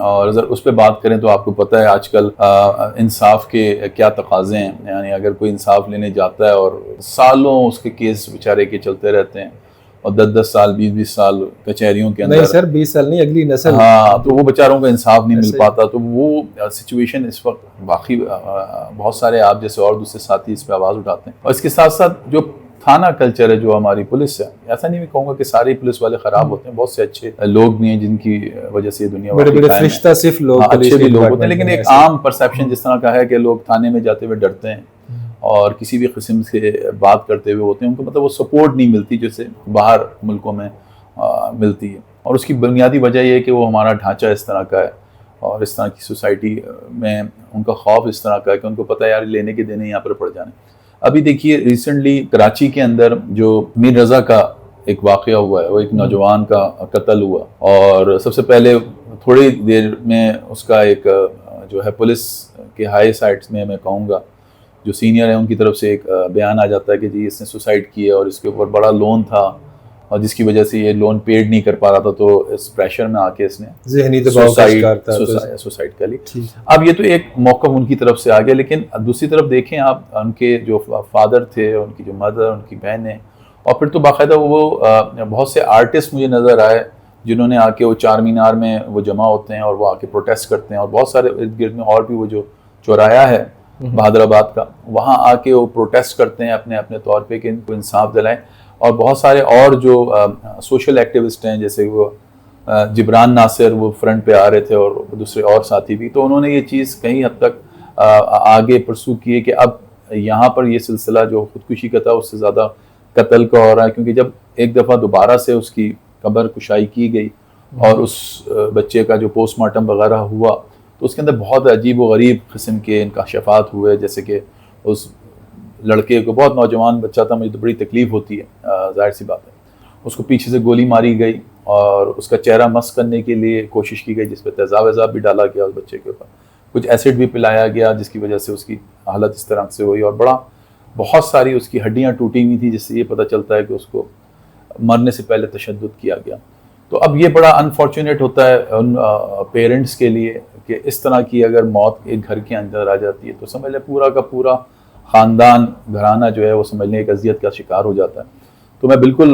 اور اگر اس پہ بات کریں تو آپ کو پتہ ہے آج کل انصاف کے کیا تقاضے ہیں. یعنی اگر کوئی انصاف لینے جاتا ہے اور سالوں اس کے کیس بیچارے کے چلتے رہتے ہیں اور 10 سال 20 سال کچہریوں کے اندر. نہیں سر 20 سال نہیں، اگلی نسل. ہاں تو وہ بیچاروں کا انصاف نہیں مل پاتا. تو وہ سچویشن اس وقت واقعی بہت سارے آپ جیسے اور دوسرے ساتھی اس پہ آواز اٹھاتے ہیں. اور اس کے ساتھ ساتھ جو تھانہ کلچر ہے جو ہماری پولیس ہے، ایسا نہیں میں کہوں گا کہ سارے پولیس والے خراب ہوتے ہیں، بہت سے اچھے لوگ بھی ہیں جن کی وجہ سے یہ دنیا بڑے بڑے فرشتہ صرف لوگ اچھے بھی لوگ ہوتے ہیں. لیکن ایک عام پرسیپشن جس طرح کا ہے کہ لوگ تھانے میں جاتے ہوئے ڈرتے ہیں اور کسی بھی قسم سے بات کرتے ہوئے ہوتے ہیں، ان کو مطلب وہ سپورٹ نہیں ملتی جیسے باہر ملکوں میں ملتی ہے. اور اس کی بنیادی وجہ یہ ہے کہ وہ ہمارا ڈھانچہ اس طرح کا ہے اور اس طرح کی سوسائٹی میں ان کا خوف اس طرح کا ہے کہ ان کو پتہ ہے یار لینے کے دینے یہاں پر پڑ جانے. ابھی دیکھیے ریسنٹلی کراچی کے اندر جو میر رضا کا ایک واقعہ ہوا ہے، وہ ایک نوجوان کا قتل ہوا اور سب سے پہلے تھوڑی دیر میں اس کا ایک جو ہے پولیس کے ہائی سائٹس میں کہوں گا جو سینئر ہیں ان کی طرف سے ایک بیان آ جاتا ہے کہ جی اس نے سوسائڈ کی ہے اور اس کے اوپر بڑا لون تھا اور جس کی وجہ سے یہ لون پیڈ نہیں کر پا رہا تھا تو اس پریشر میں آ کے اس نے ذہنی دباؤ کا شکار تھا، سوسائڈ کر لی. اب یہ تو ایک موقف ان کی طرف سے آ گیا، لیکن دوسری طرف دیکھیں آپ ان کے جو فادر تھے، ان کی جو مدر، ان کی بہنیں، اور پھر تو باقاعدہ وہ بہت سے آرٹسٹ مجھے نظر آئے جنہوں نے آ کے وہ چار مینار میں وہ جمع ہوتے ہیں اور وہ آ کے پروٹیسٹ کرتے ہیں. اور بہت سارے ارد گرد میں اور بھی وہ جو چورایا ہے بہادر آباد کا، وہاں آ کے وہ پروٹیسٹ کرتے ہیں اپنے اپنے طور پہ کہ ان کو انصاف دلائیں. اور بہت سارے اور جو سوشل ایکٹیوسٹ ہیں جیسے وہ جبران ناصر وہ فرنٹ پہ آ رہے تھے اور دوسرے اور ساتھی بھی، تو انہوں نے یہ چیز کہیں حد تک آگے پرسو کیے کہ اب یہاں پر یہ سلسلہ جو خودکشی کا تھا اس سے زیادہ قتل کا ہو رہا ہے. کیونکہ جب ایک دفعہ دوبارہ سے اس کی قبر کشائی کی گئی اور اس بچے کا جو پوسٹ مارٹم وغیرہ ہوا تو اس کے اندر بہت عجیب و غریب قسم کے انکشافات ہوئے. جیسے کہ اس لڑکے کو، بہت نوجوان بچہ تھا، مجھے تو بڑی تکلیف ہوتی ہے، ظاہر سی بات ہے، اس کو پیچھے سے گولی ماری گئی اور اس کا چہرہ مسخ کرنے کے لیے کوشش کی گئی جس پہ تیزاب ویزاب بھی ڈالا گیا اس بچے کے اوپر، کچھ ایسڈ بھی پلایا گیا جس کی وجہ سے اس کی حالت اس طرح سے ہوئی اور بہت ساری اس کی ہڈیاں ٹوٹی ہوئی تھیں جس سے یہ پتہ چلتا ہے کہ اس کو مرنے سے پہلے تشدد کیا گیا. تو اب یہ بڑا انفارچونیٹ ہوتا ہے ان پیرنٹس کے لیے کہ اس طرح کی اگر موت ایک گھر کے اندر آ جاتی ہے تو سمجھ لیں پورا کا پورا خاندان گھرانہ جو ہے وہ سمجھ لیں ایک اذیت کا شکار ہو جاتا ہے. تو میں بالکل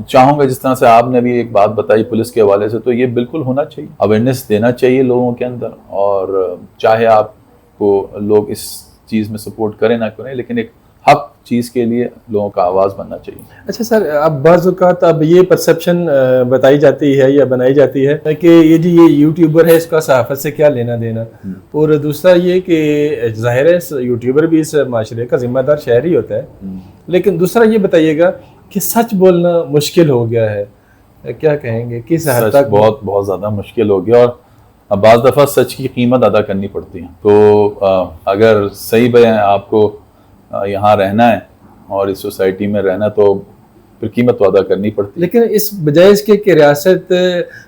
چاہوں گا جس طرح سے آپ نے بھی ایک بات بتائی پولیس کے حوالے سے، تو یہ بالکل ہونا چاہیے، اویئرنیس دینا چاہیے لوگوں کے اندر. اور چاہے آپ کو لوگ اس چیز میں سپورٹ کریں نہ کریں، لیکن ایک حق چیز کے لیے لوگوں کا آواز بننا چاہیے. اچھا سر، اب بعض اوقات اب یہ پرسیپشن بتائی جاتی ہے یا بنائی جاتی ہے کہ یہ یوٹیوبر ہے، اس کا صحافت سے کیا لینا دینا. اور دوسرا یہ کہ ظاہر ہے یوٹیوبر بھی اس معاشرے کا ذمہ دار شہری ہوتا ہے، لیکن دوسرا یہ بتائیے گا کہ سچ بولنا مشکل ہو گیا ہے، کیا کہیں گے کس حد تک؟ بہت بہت زیادہ مشکل ہو گیا اور بعض دفعہ سچ کی قیمت ادا کرنی پڑتی ہے. تو اگر صحیح بیان آپ کو یہاں رہنا ہے اور اس سوسائٹی میں رہنا تو پھر قیمت تو ادا کرنی پڑتی. لیکن اس بجائے اس کے کہ ریاست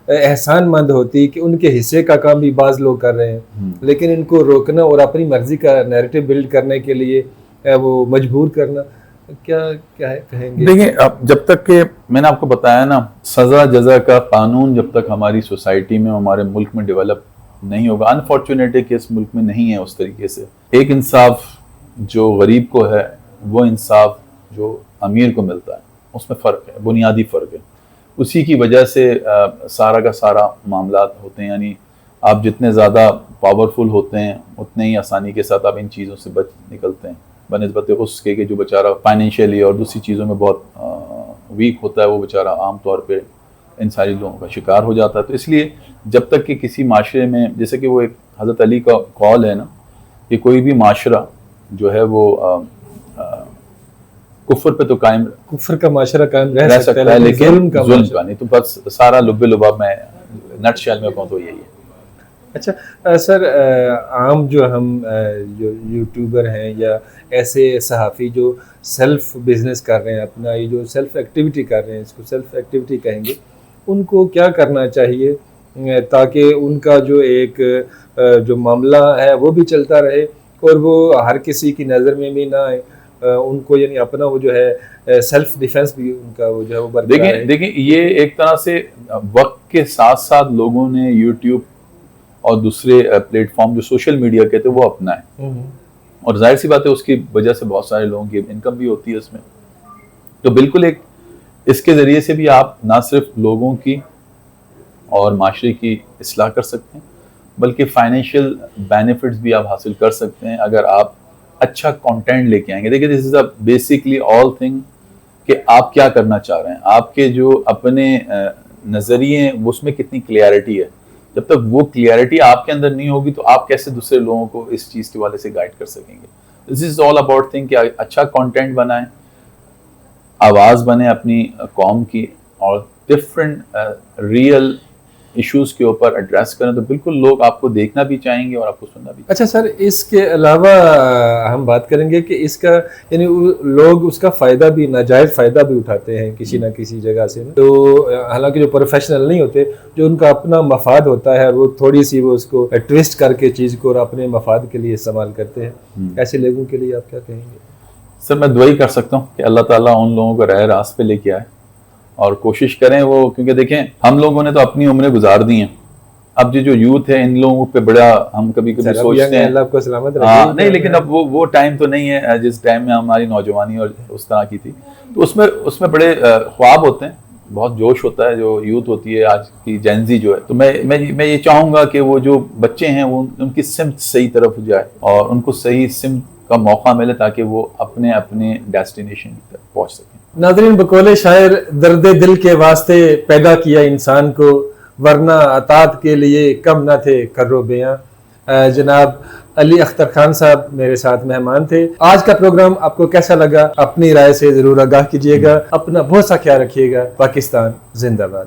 احسان مند ہوتی کہ ان کے حصے کا کام بھی بعض لوگ کر رہے ہیں، لیکن ان کو روکنا اور اپنی مرضی کا نیریٹو بلڈ کرنے کے لیے وہ مجبور کرنا، کیا کہیں گے؟ دیکھیں اب جب تک کہ میں نے آپ کو بتایا نا سزا جزا کا قانون جب تک ہماری سوسائٹی میں ہمارے ملک میں ڈیولپ نہیں ہوگا، انفارچونیٹ ہے کہ اس ملک میں نہیں ہے اس طریقے سے. ایک انصاف جو غریب کو ہے وہ انصاف جو امیر کو ملتا ہے اس میں فرق ہے، بنیادی فرق ہے. اسی کی وجہ سے سارا کا سارا معاملات ہوتے ہیں. یعنی آپ جتنے زیادہ پاورفل ہوتے ہیں اتنے ہی آسانی کے ساتھ آپ ان چیزوں سے بچ نکلتے ہیں بنسبت اس کے کہ جو بیچارہ فائنینشیلی اور دوسری چیزوں میں بہت ویک ہوتا ہے، وہ بیچارہ عام طور پہ ان ساری لوگوں کا شکار ہو جاتا ہے. تو اس لیے جب تک کہ کسی معاشرے میں، جیسے کہ وہ ایک حضرت علی کا قول ہے نا کہ کوئی بھی معاشرہ جو ہے وہ کفر پہ تو قائم، کفر کا معاشرہ قائم رہ سکتا ہے لیکن ظلم کا نہیں. تو بس سارا لب لباب میں نٹ شیل میں کہوں تو یہی ہے. اچھا سر، عام جو ہم جو یوٹیوبر ہیں یا ایسے صحافی جو سیلف بزنس کر رہے ہیں، اپنا یہ جو سیلف ایکٹیویٹی کر رہے ہیں، اس کو سیلف ایکٹیویٹی کہیں گے، ان کو کیا کرنا چاہیے تاکہ ان کا جو ایک جو معاملہ ہے وہ بھی چلتا رہے اور وہ ہر کسی کی نظر میں بھی نہ آئے، ان کو یعنی اپنا وہ جو ہے سیلف ڈیفنس بھی ان کا وہ جو ہے وہ برقرار ہے؟ دیکھیں یہ ایک طرح سے وقت کے ساتھ ساتھ لوگوں نے یوٹیوب اور دوسرے پلیٹ فارم جو سوشل میڈیا کے تھے وہ اپنائیں. اور ظاہر سی بات ہے اس کی وجہ سے بہت سارے لوگوں کی انکم بھی ہوتی ہے اس میں. تو بالکل ایک اس کے ذریعے سے بھی آپ نہ صرف لوگوں کی اور معاشرے کی اصلاح کر سکتے ہیں بلکہ فائنینشیل بینیفٹس بھی آپ حاصل کر سکتے ہیں اگر آپ اچھا کانٹینٹ لے کے آئیں گے. دیکھیے دس از بیسکلی آل تھنگ کہ آپ کیا کرنا چاہ رہے ہیں, آپ کے جو اپنے نظریے ہیں اس میں کتنی کلیئرٹی ہے. جب تک وہ کلیئرٹی آپ کے اندر نہیں ہوگی تو آپ کیسے دوسرے لوگوں کو اس چیز کے والے سے گائیڈ کر سکیں گے. دس از آل اباؤٹ تھنگ کہ اچھا کانٹینٹ بنائیں, آواز بنے اپنی قوم کی اور ڈفرینٹ ریئل ایشوز کے اوپر ایڈریس کریں تو بالکل لوگ آپ کو دیکھنا بھی چاہیں گے اور آپ کو سننا بھی. اچھا سر, اس کے علاوہ ہم بات کریں گے کہ اس کا یعنی لوگ اس کا فائدہ بھی, ناجائز فائدہ بھی اٹھاتے ہیں کسی نہ کسی جگہ سے, تو حالانکہ جو پروفیشنل نہیں ہوتے, جو ان کا اپنا مفاد ہوتا ہے, وہ تھوڑی سی وہ اس کو ٹویسٹ کر کے چیز کو اور اپنے مفاد کے لیے استعمال کرتے ہیں. ایسے لوگوں کے لیے آپ کیا کہیں گے؟ سر میں دعا ہی کر سکتا ہوں کہ اللہ تعالیٰ ان لوگوں کو راہ راست پہ لے کے آئے اور کوشش کریں وہ, کیونکہ دیکھیں ہم لوگوں نے تو اپنی عمریں گزار دی ہیں, اب جو یوتھ ہے ان لوگوں پہ بڑا ہم کبھی سوچتے ہیں, اللہ کو سلامت ہاں نہیں, لیکن اب وہ ٹائم تو نہیں ہے جس ٹائم میں ہماری نوجوانی اور اس طرح کی تھی. تو اس میں بڑے خواب ہوتے ہیں, بہت جوش ہوتا ہے جو یوتھ ہوتی ہے آج کی جینزی جو ہے. تو میں یہ چاہوں گا کہ وہ جو بچے ہیں وہ ان کی سمت صحیح طرف جائے اور ان کو صحیح سمت کا موقع ملے تاکہ وہ اپنے ڈیسٹینیشن تک پہنچ سکیں. ناظرین, بقول شاعر درد دل کے واسطے پیدا کیا انسان کو, ورنہ اطاعت کے لیے کم نہ تھے کرو بیاں. جناب علی اختر خان صاحب میرے ساتھ مہمان تھے. آج کا پروگرام آپ کو کیسا لگا؟ اپنی رائے سے ضرور آگاہ کیجیے گا. اپنا بہت سا خیال رکھیے گا. پاکستان زندہ باد.